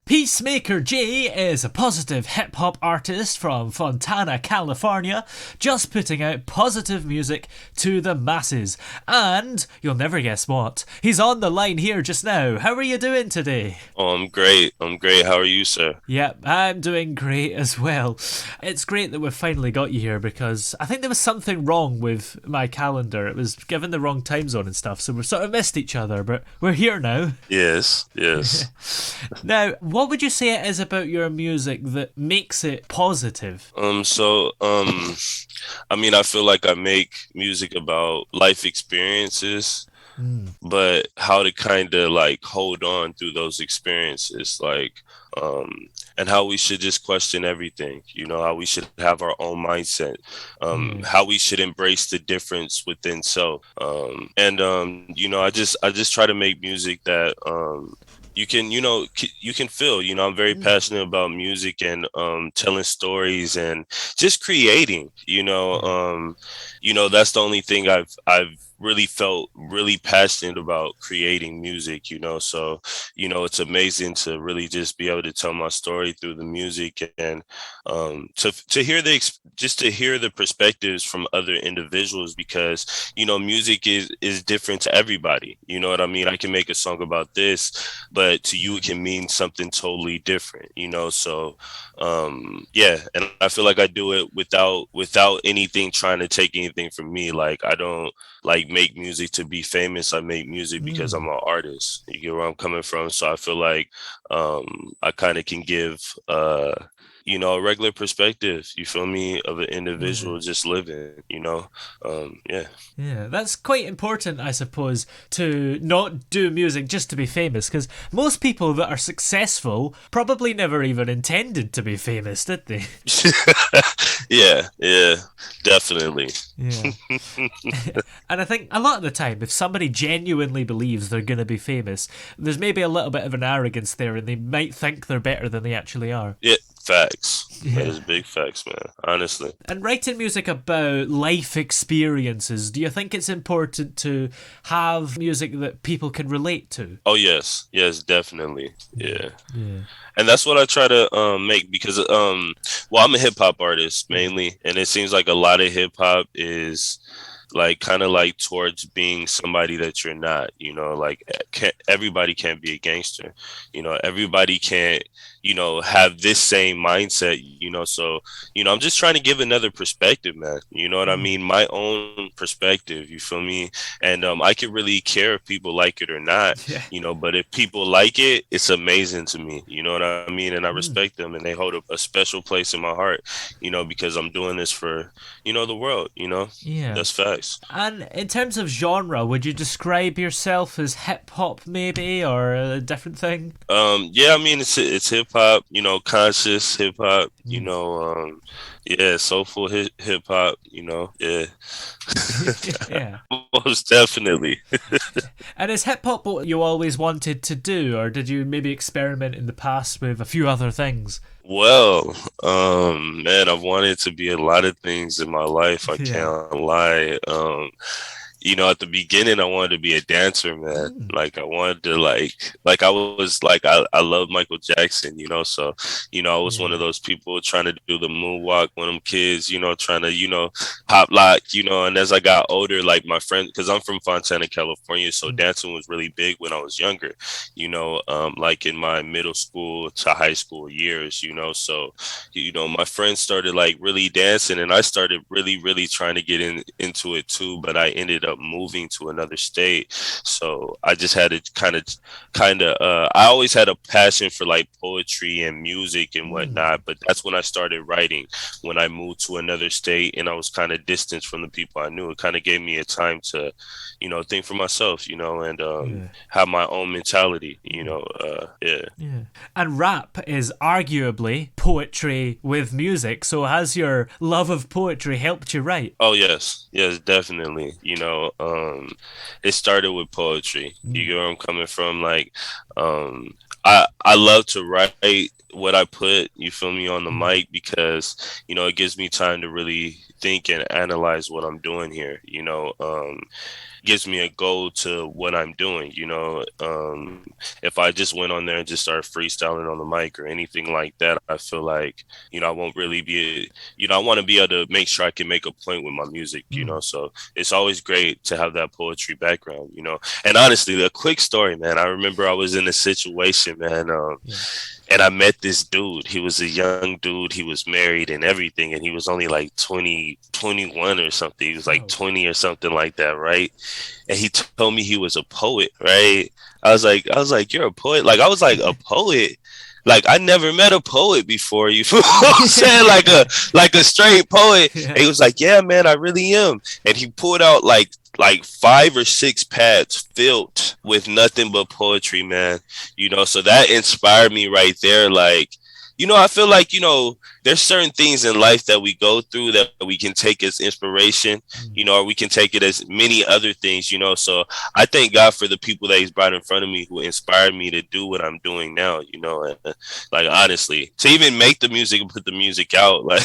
Peacemaker J is a positive hip hop artist from Fontana, California, just putting out positive music to the masses. And you'll never guess what, he's on the line here just now. How are you doing today? Oh, I'm great. I'm great. How are you, sir? Yep, I'm doing great as well. It's great that we've finally got you here because I think there was something wrong with my calendar. It was given the wrong time zone and stuff, so we sort of missed each other, but we're here now. Yes, yes. Now, what would you say it is about your music that makes it positive? I mean, I feel like I make music about life experiences, Mm. but how to kind of like hold on through those experiences, and how we should just question everything, how we should have our own mindset, Yeah. how we should embrace the difference within self. I just try to make music that, you can feel, I'm very Mm. passionate about music and telling stories and just creating, Yeah. that's the only thing I've really felt really passionate about, creating music, so it's amazing to really just be able to tell my story through the music, and to hear just to hear the perspectives from other individuals, because music is different to everybody. You know what I mean? I can make a song about this, but to you it can mean something totally different, so yeah. And I feel like I do it without anything trying to take anything from me. Like, I don't like make music to be famous. I make music because I'm Mm. an artist. You get where I'm coming from? So I feel like I kind of can give a regular perspective, you feel me, of an Yeah. individual just living. Yeah. Yeah, that's quite important, I suppose, to not do music just to be famous, because most people that are successful probably never even intended to be famous, did they? Yeah, yeah, definitely. Yeah. And I think a lot of the time, if somebody genuinely believes they're going to be famous, there's maybe a little bit of an arrogance there, and they might think they're better than they actually are. Yeah, facts. That Yeah. is big facts, man. Honestly. And writing music about life experiences, do you think it's important to have music that people can relate to? Oh yes, yes, definitely. Yeah. Yeah. Yeah. And that's what I try to make, because well, I'm a hip hop artist Mm. mainly, and it seems like a lot of hip hop is like kind of like towards being somebody that you're not. Like, everybody can't be a gangster. Everybody can't have this same mindset. So I'm just trying to give another perspective, man. You know what I Mm. mean? My own perspective, you feel me? And I could really care if people like it or not. Yeah. But if people like it, it's amazing to me. You know what I mean? And I Mm. respect them, and they hold a special place in my heart, because I'm doing this for, the world. Yeah. That's facts. And in terms of genre, would you describe yourself as hip hop maybe or a different thing? Yeah, I mean, it's hip hop, conscious hip hop, Mm. yeah, soulful hip hop, yeah. Yeah. Most definitely. And is hip hop what you always wanted to do, or did you maybe experiment in the past with a few other things? Well, man, I've wanted to be a lot of things in my life. I Yeah. can't lie. At the beginning, I wanted to be a dancer, man. Mm. Like, I wanted to I was like, I love Michael Jackson, so, I was one of Yeah. those people trying to do the moonwalk when I'm kids, trying to, pop lock, and as I got older, like my friend, cause I'm from Fontana, California. So Mm. dancing was really big when I was younger, like in my middle school to high school years, so, my friends started like really dancing, and I started really, really trying to get into it too, but I ended up moving to another state. So I just had to I always had a passion for like poetry and music and Mm. whatnot, but that's when I started writing. When I moved to another state and I was kind of distanced from the people I knew, it kind of gave me a time to, think for myself, and Yeah. have my own mentality, yeah. Yeah. And rap is arguably poetry with music. So has your love of poetry helped you write? Oh yes, yes, definitely. It started with poetry. You Mm. get where I'm coming from? Like, I love to write, what I put, you feel me, on the Mm. mic, because, it gives me time to really think and analyze what I'm doing here, gives me a goal to what I'm doing, if I just went on there and just started freestyling on the mic or anything like that, I feel like, I won't really be, I want to be able to make sure I can make a point with my music, Mm. so it's always great to have that poetry background, and honestly, a quick story, man. I remember I was in a situation, man, Yeah. and I met this dude. He was a young dude. He was married and everything. And he was only like 20, 21 or something. He was like Oh. 20 or something like that, right? And he told me he was a poet, right? I was like, you're a poet? Like, I was like, a poet? Like, I never met a poet before. You feel what I'm saying? Like a straight poet. Yeah. And he was like, yeah, man, I really am. And he pulled out like 5 or 6 pads filled with nothing but poetry, man. So that inspired me right there. Like, I feel like, there's certain things in life that we go through that we can take as inspiration, Mm. or we can take it as many other things, So I thank God for the people that He's brought in front of me who inspired me to do what I'm doing now, and, like, honestly, to even make the music and put the music out, like,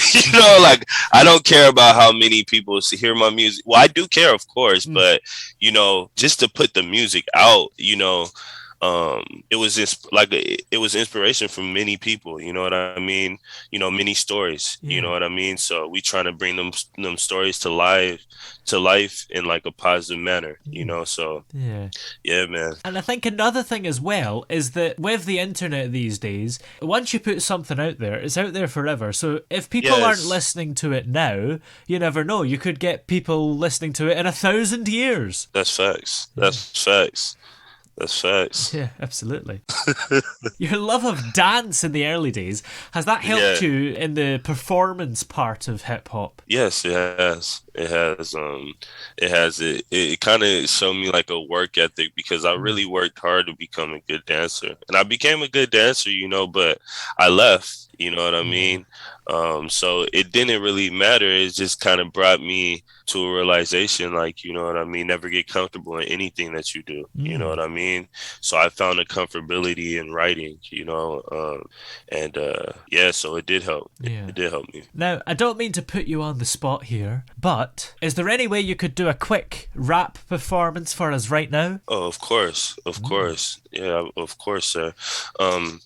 like, I don't care about how many people hear my music. Well, I do care, of course, Mm. but, just to put the music out, it was it was inspiration from many people, you know what I mean, many stories, you know Yeah. what I mean, so we trying to bring them stories to life in like a positive manner, Mm. so Yeah. yeah, man. And I think another thing as well is that with the internet these days, once you put something out there, it's out there forever. So if people aren't Yes, listening to it now, you never know. You could get people listening to it in 1,000 years. that's facts, Yeah. that's facts. Yeah, absolutely. Your love of dance in the early days, has that helped Yeah. you in the performance part of hip hop? Yes, it has. It has. It has. It kind of showed me like a work ethic, because I Mm. really worked hard to become a good dancer, and I became a good dancer, but I left. You know what I Yeah. mean? So it didn't really matter. It just kind of brought me to a realization, like, you know what I mean? Never get comfortable in anything that you do. You know Mm. what I mean? So I found a comfortability in writing. And yeah, so it did help. Yeah. It did help me. Now, I don't mean to put you on the spot here, but is there any way you could do a quick rap performance for us right now? Oh, of course, of Mm. course. Yeah, of course, sir. Um,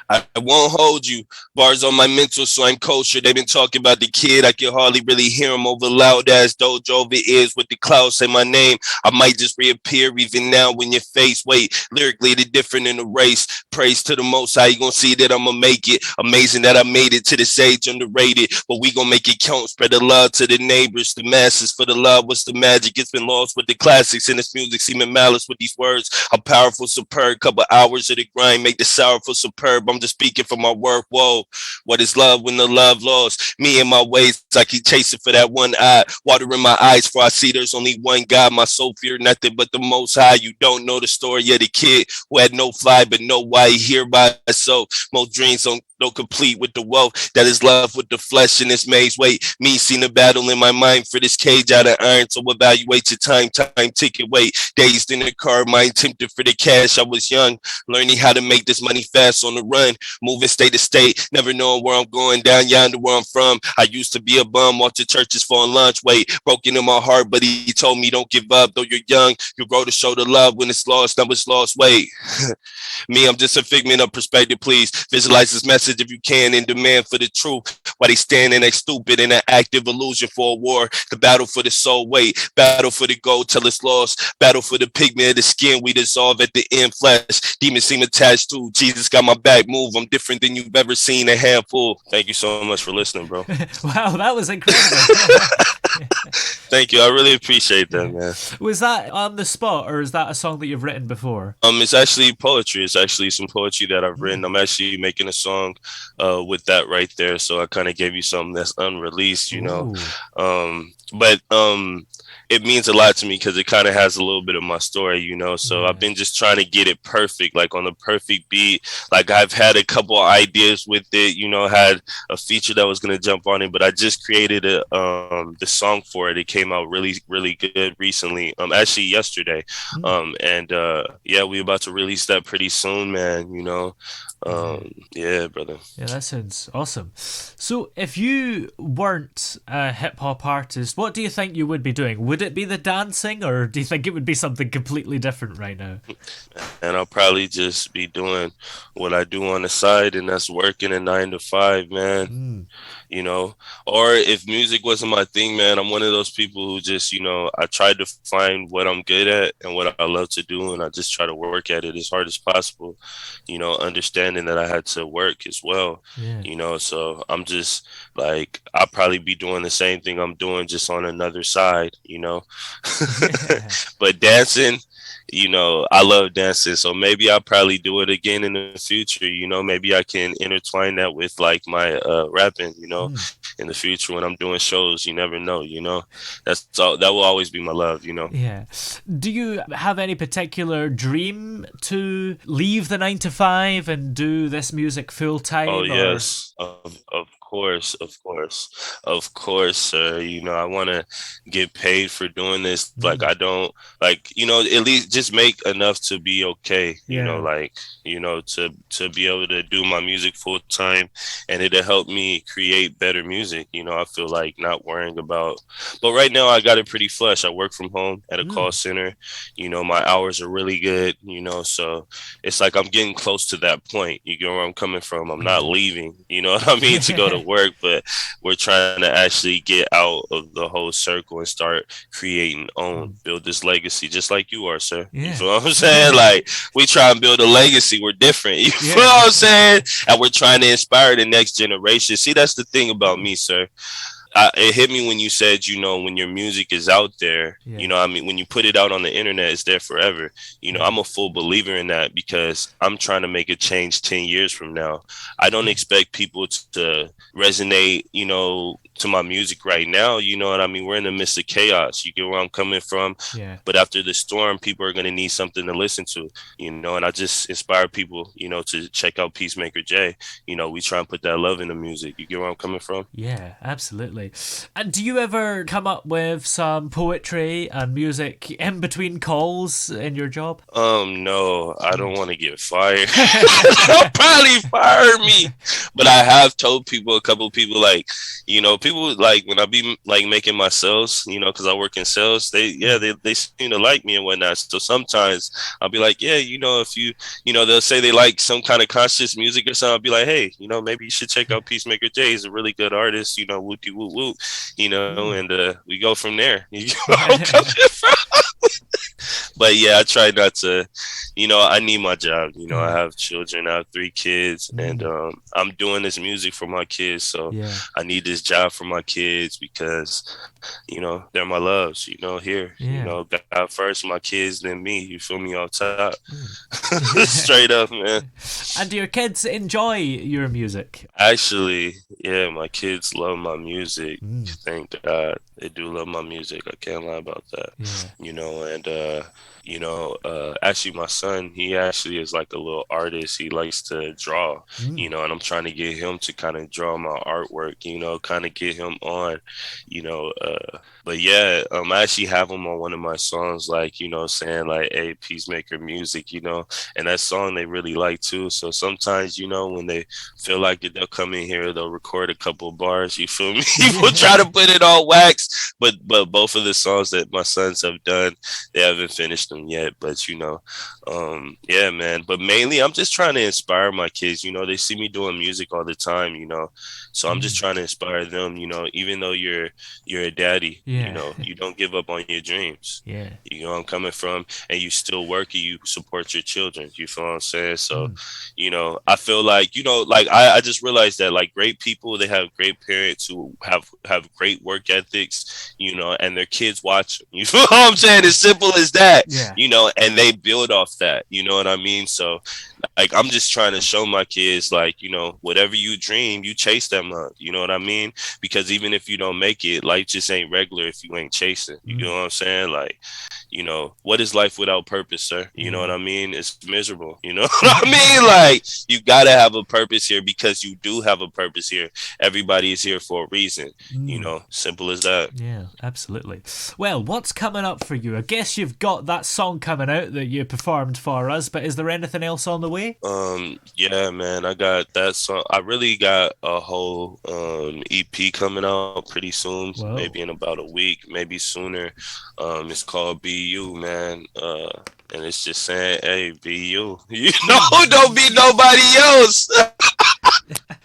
I won't hold you. Bars on my mental, so I'm kosher. They been talking about the kid. I can hardly really hear him over loud ass dojo over ears with the clouds say my name. I might just reappear even now when your face. Wait, lyrically the different in the race. Praise to the most high. You gonna see that I'ma make it. Amazing that I made it to this age, underrated. But we gonna make it count. Spread the love to the neighbors, the masses for the love. What's the magic? It's been lost with the classics and this music seeming malice with these words. I'm powerful, superb. Couple hours of the grind make the sorrowful superb. I'm just speaking for my work. Whoa, what is love when the love lost? Me and my ways, I keep chasing for that one eye. Water in my eyes, for I see there's only one God. My soul fear nothing but the most high. You don't know the story of the kid who had no fly but know why he here by himself. Most dreams don't complete with the wealth that is left with the flesh in this maze. Wait, me seen a battle in my mind for this cage out of iron. So evaluate your time ticket. Wait, dazed in the car, mind tempted for the cash. I was young, learning how to make this money fast on the run, moving state to state, never knowing where I'm going, down yonder where I'm from. I used to be a bum, walk to churches for lunch. Wait, broken in my heart, but he told me don't give up. Though you're young, you grow to show the love when it's lost. Now it's lost. Wait. Me, I'm just a figment of perspective. Please visualize this message if you can, and demand for the truth. While they stand and they stupid in an active illusion for a war. The battle for the soul, wait. Battle for the gold till it's lost. Battle for the pigment of the skin we dissolve at the end. Flesh, demons seem attached to. Jesus got my back. Move. I'm different than you've ever seen. A handful. Thank you so much for listening, bro. Wow, that was incredible. Thank you. I really appreciate that, Yeah. man. Was that on the spot, or is that a song that you've written before? It's actually poetry. It's actually some poetry that I've written. Mm. I'm actually making a song with that right there. So I kind of gave you something that's unreleased. Ooh. But it means a lot to me because it kind of has a little bit of my story. So I've Yeah. been just trying to get it perfect, like on the perfect beat. Like I've had a couple of ideas with it, had a feature that was gonna jump on it, but I just created the song for it. It came out really, really good recently. Actually yesterday. Mm. And yeah, we about to release that pretty soon, man. Yeah. Yeah, brother. Yeah, that sounds awesome. So, if you weren't a hip hop artist, what do you think you would be doing? Would it be the dancing, or do you think it would be something completely different right now? And I'll probably just be doing what I do on the side, and that's working a 9 to 5, man. Mm. You know, or if music wasn't my thing, man, I'm one of those people who just, I tried to find what I'm good at and what I love to do, and I just try to work at it as hard as possible, understanding that I had to work as well, Yeah. so I'm just like, I'll probably be doing the same thing I'm doing just on another side. Yeah. But dancing, I love dancing, so maybe I'll probably do it again in the future. Maybe I can intertwine that with like my rapping, Mm. in the future when I'm doing shows. You never know. That's all, that will always be my love. Yeah. Do you have any particular dream to leave the 9 to 5 and do this music full Oh time, or? yes, of course, of course, sir. I want to get paid for doing this. Like Mm. I don't like, at least just make enough to be okay. Yeah. Like to be able to do my music full time, and it'll help me create better music. I feel like not worrying about. But right now I got it pretty flush. I work from home at a call Mm. center. My hours are really good. So it's like I'm getting close to that point. You get where I'm coming from. I'm not Yeah. leaving, you know what I mean, to go to work, but we're trying to actually get out of the whole circle and start creating, Mm. build this legacy, just like you are, sir. You Yeah. feel what I'm saying? Like, we try and build a legacy. We're different. You feel Yeah. what I'm saying? And we're trying to inspire the next generation. See, that's the thing about Mm. me, sir. It hit me when you said, when your music is out there, Yeah. I mean, when you put it out on the internet, it's there forever. Yeah. I'm a full believer in that because I'm trying to make a change 10 years from now. I don't Mm. expect people to resonate, to my music right now. You know what I mean? We're in the midst of chaos. You get where I'm coming from? Yeah. But after the storm, people are going to need something to listen to, and I just inspire people, to check out Peacemaker J. We try and put that love in the music. You get where I'm coming from? Yeah, absolutely. And do you ever come up with some poetry and music in between calls in your job? No, I Mm. don't want to get fired. They'll probably fire me. But I have told people, a couple of people, like, people like when I be like making my sales, because I work in sales, Mm. they seem to like me and whatnot. So sometimes I'll be like, yeah, if you, they'll say they like some kind of conscious music or something. I'll be like, hey, maybe you should check out Peacemaker J. He's a really good artist, whoopty whoop whoop, Mm. and we go from there. You know where I'm coming from? But yeah, I try not to, I need my job. I Yeah. have children, I have 3 kids, and Mm. I'm doing this music for my kids. So Yeah. I need this job for my kids because, they're my loves, here, Yeah. God first, my kids, then me. You feel me, off top? Mm. Straight up, man. And do your kids enjoy your music? Actually, yeah, my kids love my music. Mm. Thank God. They do love my music. I can't lie about that. Yeah. And actually my son, he actually is like a little artist. He likes to draw, Mm. and I'm trying to get him to kind of draw my artwork, kind of get him on, but yeah, I actually have him on one of my songs, like, saying like, hey, Peacemaker music, and that song they really like too. So sometimes, when they feel like it, they'll come in here, they'll record a couple of bars, you feel me? We'll try to put it all wax, but both of the songs that my sons have done, they haven't finished them yet. But yeah, man. But mainly I'm just trying to inspire my kids. They see me doing music all the time, so I'm just Mm. trying to inspire them, even though you're a daddy, Yeah. you don't give up on your dreams. Yeah. You know where I'm coming from, and you still work and you support your children. You feel what I'm saying? So, Mm. I feel like, like I just realized that like great people, they have great parents who have great work ethics, and their kids watch them. You feel what I'm saying? As simple as that, Yeah. and they build off that. You know what I mean? So like I'm just trying to show my kids, like, whatever you dream, you chase them up. You know what I mean? Because even if you don't make it, life just ain't regular if you ain't chasing. You know Mm. what I'm saying? Like, what is life without purpose, sir? You know what Yeah. I mean? It's miserable. You know what I mean? Like, you gotta have a purpose here because you do have a purpose here. Everybody is here for a reason. Mm. Simple as that. Yeah, absolutely. Well, what's coming up for you? I guess you've got that song coming out that you performed for us, but is there anything else on the way? Yeah, man, I got that song. I really got a whole EP coming out pretty soon, Whoa. maybe in about a week, maybe sooner. It's called Be You, man. And it's just saying, hey, be you. You know, don't be nobody else. Yeah.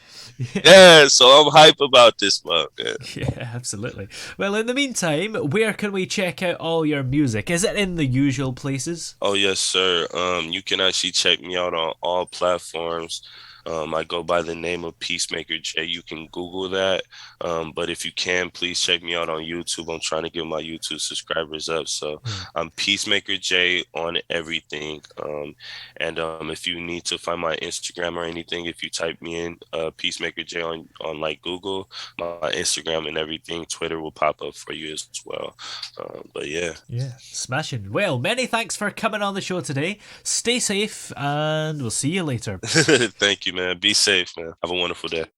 Yeah, so I'm hype about this one, man. Yeah, absolutely. Well, in the meantime, where can we check out all your music? Is it in the usual places? Oh yes, sir. You can actually check me out on all platforms. I go by the name of Peacemaker J. You can Google that. But if you can, please check me out on YouTube. I'm trying to get my YouTube subscribers up. So Yeah. I'm Peacemaker J on everything. And if you need to find my Instagram or anything, if you type me in Peacemaker J on like Google, my Instagram and everything, Twitter will pop up for you as well. But yeah. Yeah, smashing. Well, many thanks for coming on the show today. Stay safe, and we'll see you later. Thank you, man. Be safe, man. Have a wonderful day.